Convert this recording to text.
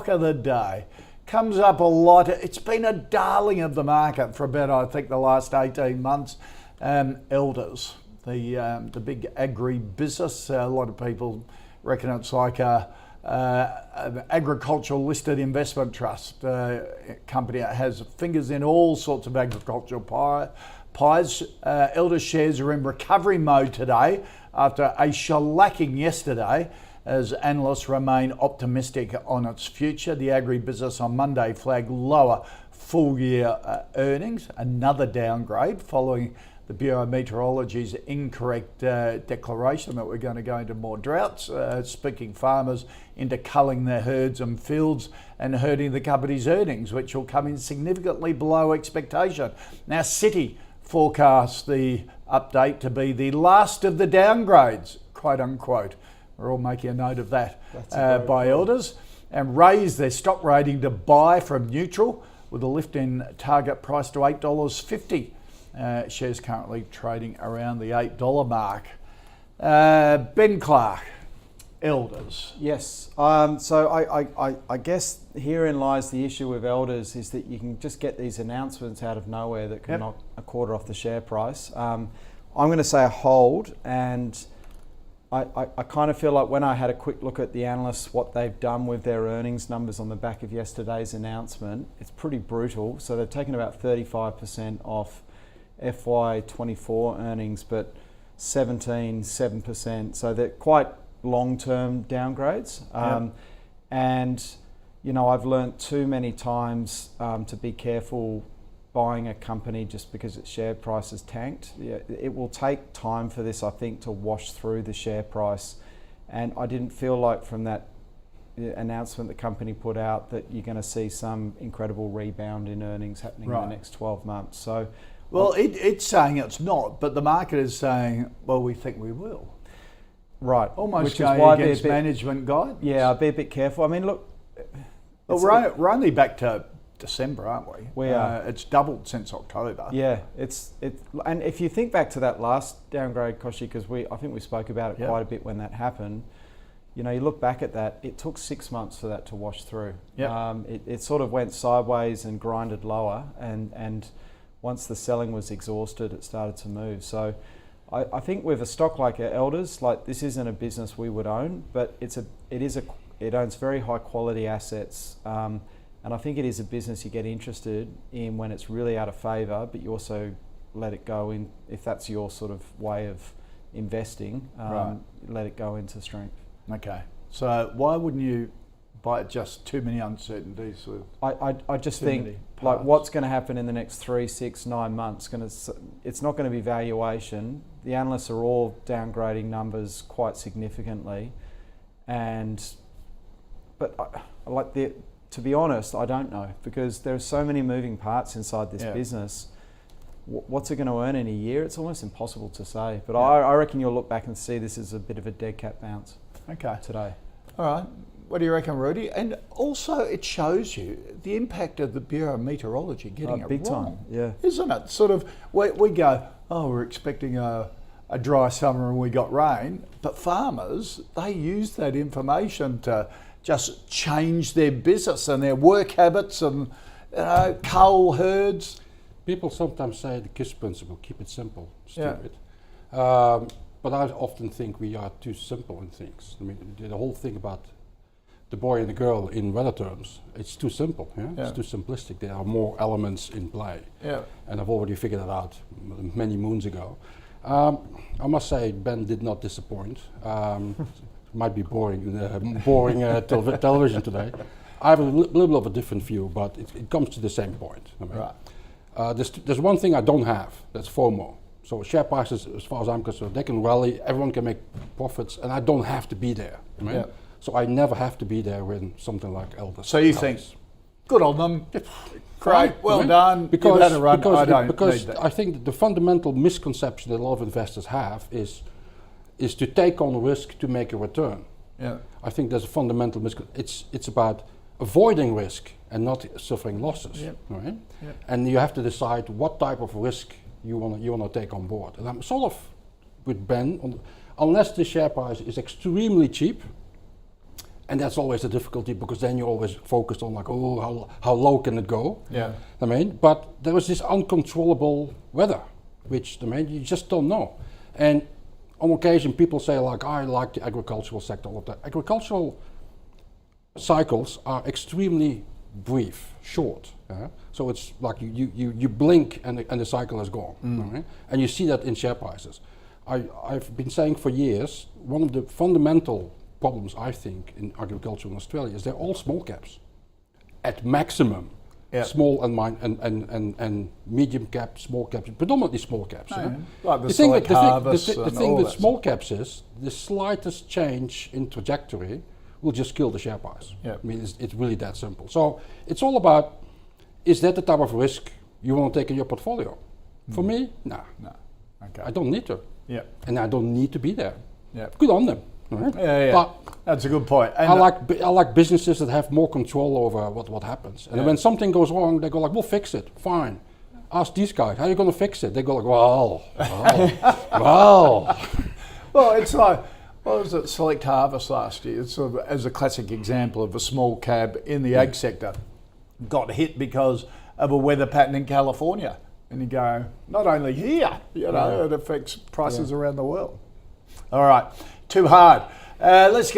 stock of the day. Comes up a lot. It's been a darling of the market for about, I think, the last 18 months. Elders, the big agri-business. A lot of people reckon it's like an agricultural listed investment trust company. It has fingers in all sorts of agricultural pies. Elders shares are in recovery mode today after a shellacking yesterday, as analysts remain optimistic on its future. The agri-business on Monday flagged lower full-year earnings, another downgrade following the Bureau of Meteorology's incorrect declaration that we're going to go into more droughts, speaking farmers into culling their herds and fields and hurting the company's earnings, which will come in significantly below expectation. Now, Citi forecasts the update to be the last of the downgrades, quote unquote. We're all making a note of that by Elders, and raise their stock rating to buy from neutral with a lift in target price to $8.50. Shares currently trading around the $8 mark. Ben Clark, Elders. Yes, so I guess herein lies the issue with Elders, is that you can just get these announcements out of nowhere that can knock a quarter off the share price. I'm going to say a hold, and I kind of feel like when I had a quick look at the analysts, what they've done with their earnings numbers on the back of yesterday's announcement, it's pretty brutal. So they've taken about 35% off FY24 earnings, but 7%. So they're quite long-term downgrades. And, you know, I've learnt too many times to be careful buying a company just because its share price has tanked. It will take time for this, I think, to wash through the share price. And I didn't feel like from that announcement the company put out that you're going to see some incredible rebound in earnings happening in the next 12 months. So, well, it's saying it's not, but the market is saying, well, we think we will. Right. Almost which going is why against management guidance. Yeah, I'll be a bit careful. I mean, look. Well, we're only back to December, aren't we? We are. It's doubled since October. Yeah, and if you think back to that last downgrade, Koshi, because I think we spoke about it quite a bit when that happened. You know, you look back at that, it took 6 months for that to wash through. It sort of went sideways and grinded lower, and once the selling was exhausted, it started to move. So I think with a stock like Elders, like, this isn't a business we would own, but it owns very high quality assets. And I think it is a business you get interested in when it's really out of favour, but you also let it go in, if that's your sort of way of investing, let it go into strength. Okay. So why wouldn't you buy it? Just too many uncertainties with I just think, like, what's going to happen in the next 3, 6, 9 months, it's not going to be valuation. The analysts are all downgrading numbers quite significantly. To be honest, I don't know, because there are so many moving parts inside this business. What's it going to earn in a year? It's almost impossible to say. But I reckon you'll look back and see this is a bit of a dead cat bounce today. All right. What do you reckon, Rudi? And also, it shows you the impact of the Bureau of Meteorology getting it big wrong. Time, isn't it? Sort of, we go, oh, we're expecting a dry summer and we got rain. But farmers, they use that information to just change their business and their work habits and cull herds. People sometimes say the KISS principle, keep it simple, stupid. But I often think we are too simple in things. I mean, the whole thing about the boy and the girl in weather terms, it's too simple. It's too simplistic. There are more elements in play. And I've already figured that out many moons ago. I must say, Ben did not disappoint. Might be boring television today. I have a little bit of a different view, but it comes to the same point. I mean, there's one thing I don't have, that's FOMO. So share prices, as far as I'm concerned, they can rally, everyone can make profits, and I don't have to be there. Right? So I never have to be there when something like Elders. So you think, good on them, great, well done, because, had a run. Because I think that the fundamental misconception that a lot of investors have is to take on risk to make a return. I think there's a fundamental misconception. It's about avoiding risk and not suffering losses, right? And you have to decide what type of risk you want to take on board. And I'm sort of with Ben, unless the share price is extremely cheap, And that's always the difficulty, because then you're always focused on like, oh, how low can it go? Yeah. I mean, but there was this uncontrollable weather, which you just don't know. And on occasion, people say like, I like the agricultural sector. Or the agricultural cycles are extremely brief, short. So it's like you blink and the cycle is gone. Right? And you see that in share prices. I've been saying for years, one of the fundamental problems I think in agriculture in Australia is they're all small caps, at maximum. Yep. Small and medium cap, small caps, predominantly small caps. Like the select harvest. The thing with small caps is the slightest change in trajectory will just kill the share price. Yep. I mean, it's really that simple. So it's all about, is that the type of risk you want to take in your portfolio? For me, nah. No. Okay. I don't need to. Yeah. And I don't need to be there. Yeah. Good on them. Right? Yeah. But that's a good point. And I like businesses that have more control over what happens. And when something goes wrong, they go like, we'll fix it. Fine. Ask these guys, how are you going to fix it? They go like, well. Well, it's like, what was it, Select Harvest last year? It's sort of, as a classic example of a small cab in the ag sector got hit because of a weather pattern in California. And you go, not only here, it affects prices around the world. All right, too hard. Let's get